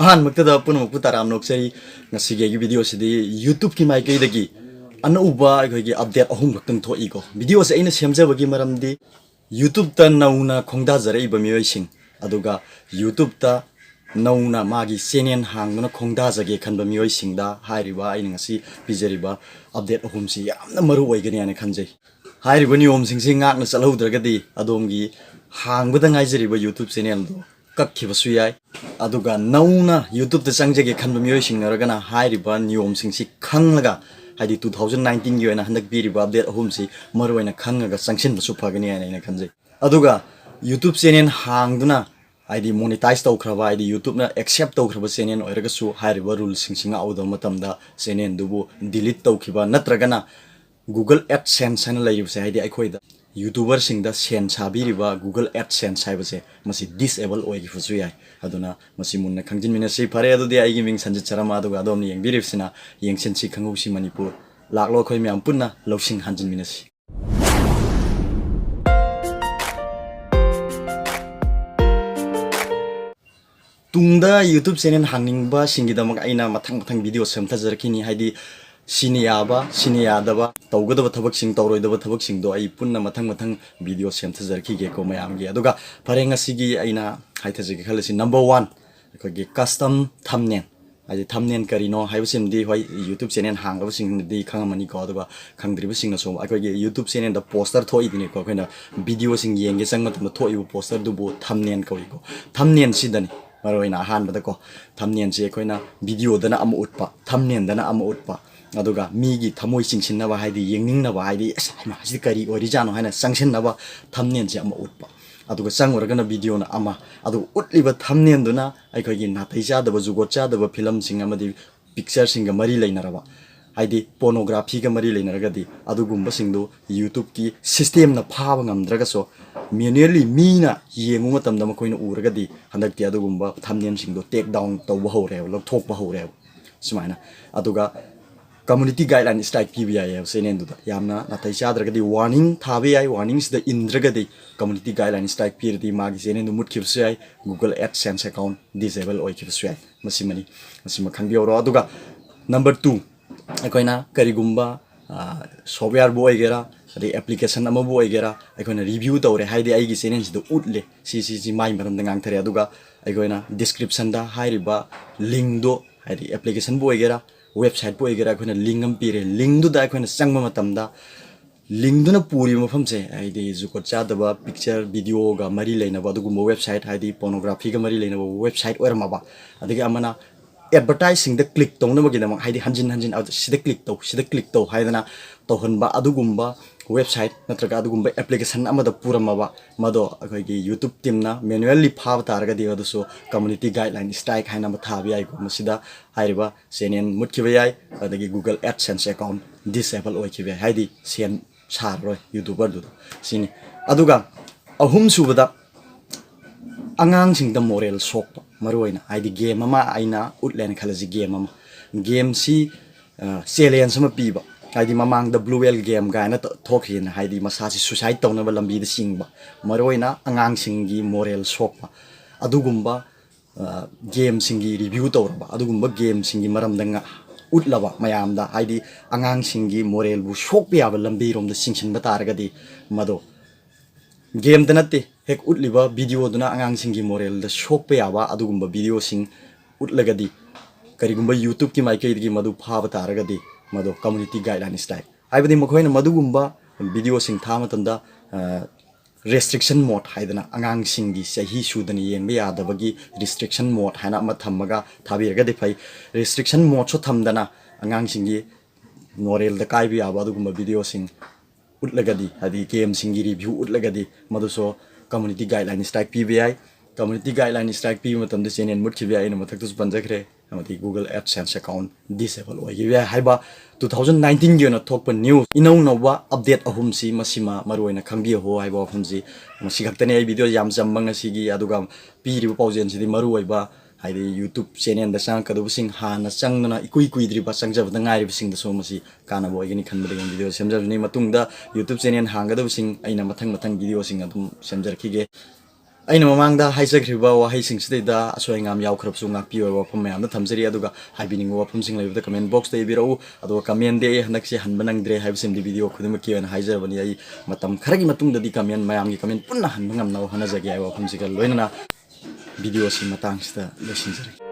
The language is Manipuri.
ꯑꯍꯥꯟꯕꯃꯛꯇꯗ ꯄꯨꯝꯅꯃꯛꯄꯨ ꯇꯔꯥꯝꯅ ꯅꯣꯛꯆꯔꯤ ꯉꯁꯤꯒꯤ ꯑꯩꯒꯤ ꯚꯤꯗꯤꯑꯣꯁꯤꯗꯤ ꯌꯨꯇ꯭ꯌꯨꯕꯀꯤ ꯃꯥꯏꯀꯩꯗꯒꯤ ꯑꯅꯧꯕ ꯑꯩꯈꯣꯏꯒꯤ ꯑꯞꯗꯦꯠ ꯑꯍꯨꯝ ꯈꯛꯇꯪ ꯊꯣꯛꯏꯀꯣ ꯚꯤꯗꯤꯑꯣꯁꯦ ꯑꯩꯅ ꯁꯦꯝꯖꯕꯒꯤ ꯃꯔꯝꯗꯤ ꯌꯨꯇ꯭ꯌꯨꯕꯇ ꯅꯧꯅ ꯈꯣꯡꯗꯥꯖꯔꯛꯏꯕ ꯃꯤꯑꯣꯏꯁꯤꯡ ꯑꯗꯨꯒ ꯌꯨꯇ꯭ꯌꯨꯕꯇ ꯅꯧꯅ ꯃꯥꯒꯤ ꯆꯦꯅꯦꯜ ꯍꯥꯡꯗꯨꯅ ꯈꯣꯡꯗꯥꯖꯒꯦ ꯈꯟꯕ ꯃꯤꯑꯣꯏꯁꯤꯡꯗ ꯍꯥꯏꯔꯤꯕ ꯑꯩꯅ ꯉꯁꯤ ꯄꯤꯖꯔꯤꯕ ꯑꯞꯗꯦꯠ ꯑꯍꯨꯝꯁꯤ ꯌꯥꯝꯅ ꯃꯔꯨ ꯑꯣꯏꯒꯅꯤ ꯍꯥꯏꯅ ꯈꯟꯖꯩ ꯍꯥꯏꯔꯤꯕ ꯅꯤꯌꯣꯝꯁꯤꯡꯁꯤ ꯉꯥꯛꯅ ꯆꯠꯍꯧꯗ꯭ꯔꯒꯗꯤ ꯑꯗꯣꯝꯒꯤ ꯍꯥꯡꯕꯗ ꯉꯥꯏꯖꯔꯤꯕ ꯌꯨꯇ꯭ꯌꯨꯕ ꯆꯦꯅꯦꯜꯗꯣ ꯀꯛꯈꯤꯕꯁꯨ ꯌꯥꯏ ꯑꯗꯨꯒ ꯅꯧꯅ ꯌꯨꯇ꯭ꯌꯨꯕꯇ ꯆꯪꯖꯒꯦ ꯈꯟꯕ ꯃꯤꯑꯣꯏꯁꯤꯡ ꯑꯣꯏꯔꯒꯅ ꯍꯥꯏꯔꯤꯕ ꯅꯤꯌꯣꯝꯁꯤꯡꯁꯤ ꯈꯪꯂꯒ ꯍꯥꯏꯗꯤ 2019ꯒꯤ ꯑꯣꯏꯅ ꯍꯟꯗꯛ ꯄꯤꯔꯤꯕ ꯑꯞꯗꯦꯠ ꯑꯍꯨꯝꯁꯤ ꯃꯔꯨꯑꯣꯏꯅ ꯈꯪꯉꯒ ꯆꯪꯁꯤꯟꯕꯁꯨ ꯐꯒꯅꯤ ꯍꯥꯏꯅ ꯑꯩꯅ ꯈꯟꯖꯩ ꯑꯗꯨꯒ ꯌꯨꯇ꯭ꯌꯨꯕ ꯆꯦꯅꯦꯜ ꯍꯥꯡꯗꯨꯅ ꯍꯥꯏꯗꯤ ꯃꯣꯅꯤꯇꯥꯏꯖ ꯇꯧꯈ꯭ꯔꯕ ꯍꯥꯏꯗꯤ ꯌꯨꯇ꯭ꯌꯨꯕꯅ ꯑꯦꯛꯁꯦꯞ ꯇꯧꯈ꯭ꯔꯕ ꯆꯦꯅꯦꯜ ꯑꯣꯏꯔꯒꯁꯨ ꯍꯥꯏꯔꯤꯕ ꯔꯨꯜꯁꯤꯡꯁꯤ ꯉꯥꯛꯎꯗꯕ ꯃꯇꯝꯗ ꯆꯦꯅꯦꯜꯗꯨꯕు ꯗꯤꯂꯤꯠ ꯇꯧꯈꯤꯕ ꯅꯠꯇ꯭ꯔꯒꯅ ꯒꯨꯒꯜ ꯑꯦꯗꯁꯦꯟꯁ ꯍꯥꯏꯅ ꯂꯩꯔꯤꯕꯁꯦ ꯍꯥꯏꯗꯤ ꯑꯩꯈꯣꯏꯗ ꯌꯨꯇ꯭ꯌꯨꯕꯔꯁꯤꯡꯗ ꯁꯦꯟ ꯁꯥꯕꯤꯔꯤꯕ ꯒꯨꯒꯜ ꯑꯦꯗꯁꯦꯟꯁ ꯍꯥꯏꯕꯁꯦ ꯃꯁꯤ ꯗꯤꯁꯑꯦꯕꯜ ꯑꯣꯏꯈꯤꯕꯁꯨ ꯌꯥꯏ ꯑꯗꯨꯅ ꯃꯁꯤ ꯃꯨꯟꯅ ꯈꯪꯖꯤꯟꯃꯤꯟꯅꯁꯤ ꯐꯔꯦ ꯑꯗꯨꯗꯤ ꯑꯩꯒꯤ ꯃꯤꯡ ꯁꯟꯖꯤꯠ ꯁꯔꯃ ꯑꯗꯨꯒ ꯑꯗꯣꯝꯅ ꯌꯦꯡꯕꯤꯔꯤꯕꯁꯤꯅ ꯌꯦꯡꯁꯤꯟꯁꯤ ꯈꯪꯍꯧꯁꯤ ꯃꯅꯤꯄꯨꯔ ꯂꯥꯛꯂꯣ ꯑꯩꯈꯣꯏ ꯃꯌꯥꯝ ꯄꯨꯟꯅ ꯂꯧꯁꯤꯡ ꯍꯟꯖꯤꯟꯃꯤꯟꯅꯁꯤ ꯇꯨꯡꯗ ꯌꯨꯇ꯭ꯌꯨꯕ ꯆꯦꯅꯦꯜ ꯍꯥꯡꯅꯤꯡꯕꯁꯤꯡꯒꯤꯗꯃꯛ ꯑꯩꯅ ꯃꯊꯪ ꯚꯤꯗꯤꯑꯣ ꯁꯦꯝꯊꯖꯔꯛꯈꯤꯅꯤ ꯍꯥꯏꯗꯤ ꯁꯤꯅ ꯌꯥꯕ ꯁꯤꯅ ꯌꯥꯗꯕ ꯇꯧꯒꯗꯕ ꯊꯕꯛꯁꯤꯡ ꯇꯧꯔꯣꯏꯗꯕ ꯊꯕꯛꯁꯤꯡꯗꯣ ꯑꯩ ꯄꯨꯟꯅ ꯃꯊꯪ ꯚꯤꯗꯤꯑꯣ ꯁꯦꯝꯊꯖꯔꯛꯈꯤꯒꯦꯀꯣ ꯃꯌꯥꯝꯒꯤ ꯑꯗꯨꯒ ꯐꯔꯦ ꯉꯁꯤꯒꯤ ꯑꯩꯅ ꯍꯥꯏꯊꯖꯒꯦ ꯈꯜꯂꯤꯁꯤ ꯅꯝꯕꯔ 1 ꯑꯩꯈꯣꯏꯒꯤ ꯀꯁꯇꯝ ꯊꯝꯅꯦꯜ ꯍꯥꯏꯗꯤ ꯊꯝꯅꯦꯜ ꯀꯔꯤꯅꯣ ꯍꯥꯏꯕꯁꯤꯃꯗꯤ ꯍꯣꯏ ꯌꯨꯇ꯭ꯌꯨꯕ ꯆꯦꯅꯦꯜ ꯍꯥꯡꯂꯕꯁꯤꯡꯅꯗꯤ ꯈꯪꯉꯝꯃꯅꯤꯀꯣ ꯑꯗꯨꯒ ꯈꯪꯗ꯭ꯔꯤꯕꯁꯤꯡꯅꯁꯨ ꯑꯩꯈꯣꯏꯒꯤ ꯌꯨꯇ꯭ꯌꯨꯕ ꯆꯦꯅꯦꯜꯗ ꯄꯣꯁꯇꯔ ꯊꯣꯛꯏꯗꯨꯅꯤꯀꯣ ꯑꯩꯈꯣꯏꯅ ꯚꯤꯗꯤꯑꯣꯁꯤꯡ ꯌꯦꯡꯒꯦ ꯆꯪꯕ ꯃꯇꯝꯗ ꯊꯣꯛꯏꯕ ꯄꯣꯁꯇꯔꯗꯨꯕꯨ ꯊꯝꯅꯦꯜ ꯀꯧꯏꯀꯣ ꯊꯝꯅꯦꯜꯁꯤꯗꯅꯤ ꯃꯔꯨꯑꯣꯏꯅ ꯑꯍꯥꯟꯕꯗꯀꯣ ꯊꯝꯅꯦꯜꯁꯤ ꯑꯩꯈꯣꯏꯅ ꯚꯤꯗꯤꯑꯣꯗꯅ ꯑꯃ ꯎꯠꯄ ꯊꯝꯅꯦꯜꯗꯅ ꯑꯃ ꯎꯠꯄ ꯑꯗꯨꯒ ꯃꯤꯒꯤ ꯊꯃꯣꯏ ꯆꯤꯡꯁꯤꯟꯅꯕ ꯍꯥꯏꯗꯤ ꯌꯦꯡꯅꯤꯡꯅꯕ ꯍꯥꯏꯗꯤ ꯑꯁ ꯃꯁꯤ ꯀꯔꯤ ꯑꯣꯏꯔꯤꯖꯥꯠꯅꯣ ꯍꯥꯏꯅ ꯆꯪꯁꯤꯟꯅꯕ ꯊꯝꯅꯦꯜꯁꯤ ꯑꯃ ꯎꯠꯄ ꯑꯗꯨꯒ ꯆꯪꯉꯨꯔꯒꯅ ꯚꯤꯗꯤꯑꯣꯅ ꯑꯃ ꯑꯗꯨꯒ ꯎꯠꯂꯤꯕ ꯊꯝꯅꯦꯜꯗꯨꯅ ꯑꯩꯈꯣꯏꯒꯤ ꯅꯥꯇꯩ ꯆꯥꯗꯕ ꯖꯨꯒꯣꯠ ꯆꯥꯗꯕ ꯐꯤꯂꯝꯁꯤꯡ ꯑꯃꯗꯤ ꯄꯤꯛꯆꯔꯁꯤꯡꯒ ꯃꯔꯤ ꯂꯩꯅꯔꯕ ꯍꯥꯏꯗꯤ ꯄꯣꯔꯅꯣꯒ꯭ꯔꯥꯐꯤꯒ ꯃꯔꯤ ꯂꯩꯅꯔꯒꯗꯤ ꯑꯗꯨꯒꯨꯝꯕꯁꯤꯡꯗꯨ ꯌꯨꯇ꯭ꯌꯨꯕꯀꯤ ꯁꯤꯁꯇꯦꯝꯅ ꯐꯥꯕ ꯉꯝꯗ꯭ꯔꯒꯁꯨ ꯃꯦꯅꯨꯑꯦꯜꯂꯤ ꯃꯤꯅ ꯌꯦꯡꯕ ꯃꯇꯝꯗ ꯃꯈꯣꯏꯅ ꯎꯔꯒꯗꯤ ꯍꯟꯗꯛꯇꯤ ꯑꯗꯨꯒꯨꯝꯕ ꯊꯝꯅꯦꯜꯁꯤꯡꯗꯣ ꯇꯦꯛ ꯗꯥꯎꯟ ꯇꯧꯕ ꯍꯧꯔꯦꯕ ꯂꯧꯊꯣꯛꯄ ꯍꯧꯔꯦꯕ ꯁꯨꯃꯥꯏꯅ ꯑꯗꯨꯒ ꯀꯝꯃꯨꯅꯤꯇꯤ ꯒꯥꯏꯗꯂꯥꯏꯟ ꯁ꯭ꯇ꯭ꯔꯥꯏꯛ ꯄꯤꯕ ꯌꯥꯏꯌꯦꯕ ꯆꯦꯅꯦꯜꯗꯨꯗ ꯌꯥꯝꯅ ꯅꯥꯇꯩ ꯆꯥꯗ꯭ꯔꯒꯗꯤ ꯋꯥꯔꯅꯤꯡ ꯊꯥꯕ ꯌꯥꯏ ꯋꯥꯔꯅꯤꯡꯁꯤꯗ ꯏꯟꯗ꯭ꯔꯒꯗꯤ ꯀꯝꯃꯨꯅꯤꯇꯤ ꯒꯥꯏꯗꯂꯥꯏꯟ ꯁ꯭ꯇ꯭ꯔꯥꯏꯛ ꯄꯤꯔꯗꯤ ꯃꯥꯒꯤ ꯆꯦꯅꯦꯜꯗꯨ ꯃꯨꯠꯈꯤꯕꯁꯨ ꯌꯥꯏ ꯒꯨꯒꯜ ꯑꯦꯗꯁꯦꯟꯁ ꯑꯦꯀꯥꯎꯟ ꯗꯤꯁꯑꯦꯕꯜ ꯑꯣꯏꯈꯤꯕꯁꯨ ꯌꯥꯏ ꯃꯁꯤꯃ ꯈꯪꯕꯤꯍꯧꯔꯣ ꯑꯗꯨꯒ ꯅꯝꯕꯔ 2 ꯑꯩꯈꯣꯏꯅ ꯀꯔꯤꯒꯨꯝꯕ ꯁꯣꯐꯋꯦꯌꯔꯕꯨ ꯑꯣꯏꯒꯦꯔꯥ ꯑꯗꯩ ꯑꯦꯄ꯭ꯂꯤꯀꯦꯁꯟ ꯑꯃꯕꯨ ꯑꯣꯏꯒꯦꯔꯥ ꯑꯩꯈꯣꯏꯅ ꯔꯤꯚ꯭ꯌू ꯇꯧꯔꯦ ꯍꯥꯏꯗꯤ ꯑꯩꯒꯤ ꯆꯦꯅꯦꯜꯁꯤꯗ ꯎꯠꯂꯦ ꯁꯤ ꯃꯥꯏ ꯃꯔꯝꯗ ꯉꯥꯡꯊꯔꯦ ꯑꯗꯨꯒ ꯑꯩꯈꯣꯏꯅ ꯗꯤꯁꯀ꯭ꯔꯤꯞꯁꯟꯗ ꯍꯥꯏꯔꯤꯕ ꯂꯤꯡꯗꯣ ꯍꯥꯏꯗꯤ ꯑꯦꯄ꯭ꯂꯤꯀꯦꯁꯟꯕꯨ ꯑꯣꯏꯒꯦꯔꯥ ꯋꯦꯕꯁꯥꯏꯠꯄꯨ ꯑꯣꯏꯒꯦꯔꯥ ꯑꯩꯈꯣꯏꯅ ꯂꯤꯡ ꯑꯃ ꯄꯤꯔꯦ ꯂꯤꯡꯗꯨꯗ ꯑꯩꯈꯣꯏꯅ ꯆꯪꯕ ꯃꯇꯝꯗ ꯂꯤꯡꯗꯨꯅ ꯄꯨꯔꯤꯕ ꯃꯐꯝꯁꯦ ꯍꯥꯏꯗꯤ ꯖꯨꯒꯣꯠ ꯆꯥꯗꯕ ꯄꯤꯛꯆꯔ ꯚꯤꯗꯤꯑꯣꯒ ꯃꯔꯤ ꯂꯩꯅꯕ ꯑꯗꯨꯒꯨꯝꯕ ꯋꯦꯕꯁꯥꯏꯠ ꯍꯥꯏꯗꯤ ꯄꯣꯔꯅꯣꯒ꯭ꯔꯥꯐꯤꯒ ꯃꯔꯤ ꯂꯩꯅꯕ ꯋꯦꯕꯁꯥꯏꯠ ꯑꯣꯏꯔꯝꯃꯕ ꯑꯗꯒꯤ ꯑꯃꯅ ꯑꯦꯗꯚꯔꯇꯥꯏꯖꯁꯤꯡꯗ ꯀ꯭ꯂꯤꯛ ꯇꯧꯅꯕꯒꯤꯗꯃꯛ ꯍꯥꯏꯗꯤ ꯍꯟꯖꯤꯟ ꯁꯤꯗ ꯀ꯭ꯂꯤꯛ ꯇꯧ ꯍꯥꯏꯗꯅ ꯇꯧꯍꯟꯕ ꯑꯗꯨꯒꯨꯝꯕ ꯋꯦꯕꯁꯥꯏꯠ ꯅꯠꯇ꯭ꯔꯒ ꯑꯗꯨꯒꯨꯝꯕ ꯑꯦꯄ꯭ꯂꯤꯀꯦꯁꯟ ꯑꯃꯗ ꯄꯨꯔꯝꯃꯕ ꯃꯗꯣ ꯑꯩꯈꯣꯏꯒꯤ ꯌꯨꯇ꯭ꯌꯨꯕ ꯇꯤꯝꯅ ꯃꯦꯅꯨꯑꯦꯜꯂꯤ ꯐꯥꯕ ꯇꯥꯔꯒꯗꯤ ꯑꯗꯨꯁꯨ ꯀꯝꯃꯨꯅꯤꯇꯤ ꯒꯥꯏꯗꯂꯥꯏꯟ ꯁ꯭ꯇ꯭ꯔꯥꯏꯛ ꯍꯥꯏꯅ ꯑꯃ ꯊꯥꯕ ꯌꯥꯏꯀꯣ ꯃꯁꯤꯗ ꯍꯥꯏꯔꯤꯕ ꯆꯦꯅꯦꯜ ꯃꯨꯠꯈꯤꯕ ꯌꯥꯏ ꯑꯗꯒꯤ ꯒꯨꯒꯜ ꯑꯦꯗꯁꯦꯟꯁ ꯑꯦꯀꯥꯎꯟ ꯗꯤꯁꯑꯦꯕꯜ ꯑꯣꯏꯈꯤꯕ ꯌꯥꯏ ꯍꯥꯏꯗꯤ ꯁꯦꯟ ꯁꯥꯔꯔꯣꯏ ꯌꯨꯇ꯭ꯌꯨꯕꯔꯗꯨꯗ ꯁꯤꯅꯤ ꯑꯗꯨꯒ ꯑꯍꯨꯝꯁꯨꯕꯗ ꯑꯉꯥꯡꯁꯤꯡꯗ ꯃꯣꯔꯦꯜ ꯁꯣꯛꯄ ꯃꯔꯨꯑꯣꯏꯅ ꯍꯥꯏꯗꯤ ꯒꯦꯝ ꯑꯃ ꯑꯩꯅ ꯎꯠꯂꯦꯅ ꯈꯜꯂꯁꯤ ꯒꯦꯝꯁꯤ ꯆꯦꯂꯦꯟꯖ ꯑꯃ ꯄꯤꯕ ꯍꯥꯏꯗꯤ ꯃꯃꯥꯡꯗ ꯕ꯭ꯂꯨ ꯋꯦꯜ ꯒꯦꯝ ꯀꯥꯏꯅ ꯊꯣꯛꯈꯤꯅ ꯍꯥꯏꯗꯤ ꯃꯁꯥꯁꯤ ꯁꯨꯁꯥꯏꯠ ꯇꯧꯅꯕ ꯂꯝꯕꯤꯗ ꯆꯤꯡꯕ ꯃꯔꯨꯑꯣꯏꯅ ꯑꯉꯥꯡꯁꯤꯡꯒꯤ ꯃꯣꯔꯦꯜ ꯁꯣꯛꯄ ꯑꯗꯨꯒꯨꯝꯕ ꯒꯦꯝꯁꯤꯡꯒꯤ ꯔꯤꯚ꯭ꯌू ꯇꯧꯔꯕ ꯑꯗꯨꯒꯨꯝꯕ ꯒꯦꯝꯁꯤꯡꯒꯤ ꯃꯔꯝꯗ ꯎꯠꯂꯕ ꯃꯌꯥꯝꯗ ꯍꯥꯏꯗꯤ ꯑꯉꯥꯡꯁꯤꯡꯒꯤ ꯃꯣꯔꯦꯜꯕꯨ ꯁꯣꯛꯄ ꯌꯥꯕ ꯂꯝꯕꯤꯔꯣꯝꯗ ꯆꯤꯡꯁꯤꯟꯕ ꯇꯥꯔꯒꯗꯤ ꯃꯗꯣ ꯒꯦꯝꯗ ꯅꯠꯇꯦ ꯍꯦꯛ ꯎꯠꯂꯤꯕ ꯚꯤꯗꯤꯑꯣꯗꯨꯅ ꯑꯉꯥꯡꯁꯤꯡꯒꯤ ꯃꯣꯔꯦꯜꯗ ꯁꯣꯛꯄ ꯌꯥꯕ ꯑꯗꯨꯒꯨꯝꯕ ꯚꯤꯗꯤꯑꯣꯁꯤꯡ ꯎꯠꯂꯒꯗꯤ ꯀꯔꯤꯒꯨꯝꯕ ꯌꯨꯇ꯭ꯌꯨꯕꯀꯤ ꯃꯥꯏꯀꯩꯗꯒꯤ ꯃꯗꯨ ꯐꯥꯕ ꯇꯥꯔꯒꯗꯤ ꯃꯗꯣ ꯀꯝꯃꯨꯅꯤꯇꯤ ꯒꯥꯏꯗꯂꯥꯏꯟ ꯁ꯭ꯇ꯭ꯔꯥꯏꯛ ꯍꯥꯏꯕꯗꯤ ꯃꯈꯣꯏꯅ ꯃꯗꯨꯒꯨꯝꯕ ꯚꯤꯗꯤꯑꯣꯁꯤꯡ ꯊꯥꯕ ꯃꯇꯝꯗ ꯔꯦꯁꯇ꯭ꯔꯤꯛꯁꯟ ꯃꯣꯗ ꯍꯥꯏꯗꯅ ꯑꯉꯥꯡꯁꯤꯡꯒꯤ ꯆꯍꯤ ꯁꯨꯗꯅ ꯌꯦꯡꯕ ꯌꯥꯗꯕꯒꯤ ꯔꯦꯁꯇ꯭ꯔꯤꯛꯁꯟ ꯃꯣꯗ ꯍꯥꯏꯅ ꯑꯃ ꯊꯝꯃꯒ ꯊꯥꯕꯤꯔꯒꯗꯤ ꯐꯩ ꯔꯦꯁꯇ꯭ꯔꯤꯛꯁꯟ ꯃꯣꯗꯁꯨ ꯊꯝꯗꯅ ꯑꯉꯥꯡꯁꯤꯡꯒꯤ ꯃꯣꯔꯦꯜꯗ ꯀꯥꯏꯕ ꯌꯥꯕ ꯑꯗꯨꯒꯨꯝꯕ ꯚꯤꯗꯤꯑꯣꯁꯤꯡ ꯎꯠꯂꯒꯗꯤ ꯍꯥꯏꯗꯤ ꯒꯦꯝꯁꯤꯡꯒꯤ ꯔꯤꯚ꯭ꯌू ꯎꯠꯂꯒꯗꯤ ꯃꯗꯨꯁꯨ ꯀꯝꯃꯨꯅꯤꯇꯤ ꯒꯥꯏꯗꯂꯥꯏꯟ ꯁ꯭ꯇ꯭ꯔꯥꯏꯛ ꯄꯤꯕ ꯌꯥꯏ ꯀꯝꯃꯨꯅꯤꯇꯤ ꯒꯥꯏꯗꯂꯥꯏꯟ ꯁ꯭ꯇ꯭ꯔꯥꯏꯛ ꯄꯤꯕ ꯃꯇꯝꯗ ꯆꯦꯅꯦꯜ ꯃꯨꯠꯈꯤꯕ ꯌꯥꯏ ꯑꯩꯅ ꯃꯊꯛꯇꯁꯨ ꯄꯟꯖꯈ꯭ꯔꯦ ꯑꯃꯗꯤ ꯒꯨꯒꯜ ꯑꯦꯗꯁꯦꯟꯁ ꯑꯦꯀꯥꯎꯟ ꯗꯤꯁꯑꯦꯕꯜ ꯑꯣꯏꯈꯤꯕ ꯌꯥꯏ ꯍꯥꯏꯕ 2019ꯒꯤ ꯑꯣꯏꯅ ꯊꯣꯛꯄ ꯅ꯭ꯌꯨꯁ ꯏꯅꯧ ꯅꯧꯕ ꯑꯞꯗꯦꯠ ꯑꯍꯨꯝꯁꯤ ꯃꯁꯤꯃ ꯃꯔꯨꯑꯣꯏꯅ ꯈꯪꯕꯤꯌꯨ ꯍꯥꯏꯕ ꯋꯥꯐꯝꯁꯤ ꯃꯁꯤ ꯈꯛꯇꯅꯤ ꯑꯩ ꯚꯤꯗꯤꯑꯣ ꯌꯥꯝ ꯆꯝꯕ ꯉꯁꯤꯒꯤ ꯑꯗꯨꯒ ꯄꯤꯔꯤꯕ ꯄꯥꯎꯖꯦꯜꯁꯤꯗꯤ ꯃꯔꯨꯑꯣꯏꯕ ꯍꯥꯏꯗꯤ ꯌꯨꯇ꯭ꯌꯨꯕ ꯆꯦꯅꯦꯜꯗ ꯆꯪꯉꯛꯀꯗꯕꯁꯤꯡ ꯍꯥꯟꯅ ꯆꯪꯗꯨꯅ ꯏꯀꯨꯏ ꯀꯨꯏꯗ꯭ꯔꯤꯕ ꯆꯪꯖꯕꯗ ꯉꯥꯏꯔꯤꯕꯁꯤꯡꯗꯁꯨ ꯃꯁꯤ ꯀꯥꯟꯅꯕ ꯑꯣꯏꯒꯅꯤ ꯈꯟꯕꯗꯒꯤ ꯚꯤꯗꯤꯑꯣ ꯁꯦꯝꯖꯕꯅꯤ ꯃꯇꯨꯡꯗ ꯌꯨꯇ꯭ꯌꯨꯕ ꯆꯦꯅꯦꯜ ꯍꯥꯡꯒꯗꯕꯁꯤꯡ ꯑꯩꯅ ꯃꯊꯪ ꯚꯤꯗꯤꯑꯣꯁꯤꯡ ꯑꯗꯨꯝ ꯁꯦꯝꯖꯔꯛꯈꯤꯒꯦ ꯑꯩꯅ ꯃꯃꯥꯡꯗ ꯍꯥꯏꯖꯈ꯭ꯔꯤꯕ ꯋꯥꯍꯩꯁꯤꯡꯁꯤꯗꯩꯗ ꯑꯁꯣꯏ ꯑꯉꯥꯝ ꯌꯥꯎꯈ꯭ꯔꯕꯁꯨ ꯉꯥꯛꯄꯤꯌꯣ ꯋꯥꯐꯝ ꯃꯌꯥꯝꯗ ꯊꯝꯖꯔꯤ ꯑꯗꯨꯒ ꯍꯥꯏꯕꯤꯅꯤꯡꯕ ꯋꯥꯐꯝꯁꯤꯡ ꯂꯩꯕꯗ ꯀꯃꯦꯟ ꯕꯣꯛꯁꯇ ꯏꯕꯤꯔꯛꯎ ꯑꯗꯨꯒ ꯀꯃꯦꯟꯗꯤ ꯑꯩ ꯍꯟꯗꯛꯁꯦ ꯍꯟꯕ ꯅꯪꯗ꯭ꯔꯦ ꯍꯥꯏꯕꯁꯤꯃꯗꯤ ꯚꯤꯗꯤꯑꯣ ꯈꯨꯗꯤꯡꯃꯛꯀꯤ ꯑꯣꯏꯅ ꯍꯥꯏꯖꯔꯕꯅꯤ ꯑꯩ ꯃꯇꯝ ꯈꯔꯒꯤ ꯃꯇꯨꯡꯗꯗꯤ ꯀꯃꯦꯟ ꯃꯌꯥꯝꯒꯤ ꯀꯃꯦꯟ ꯄꯨꯟꯅ ꯍꯟꯕ ꯉꯝꯅꯕ ꯍꯣꯠꯅꯖꯒꯦ ꯍꯥꯏꯕ ꯋꯥꯐꯝꯁꯤꯒ ꯂꯣꯏꯅꯅ ꯚꯤꯗꯤꯑꯣꯁꯤ ꯃꯇꯥꯡꯁꯤꯗ ꯂꯣꯏꯁꯤꯟꯖꯔꯒꯦ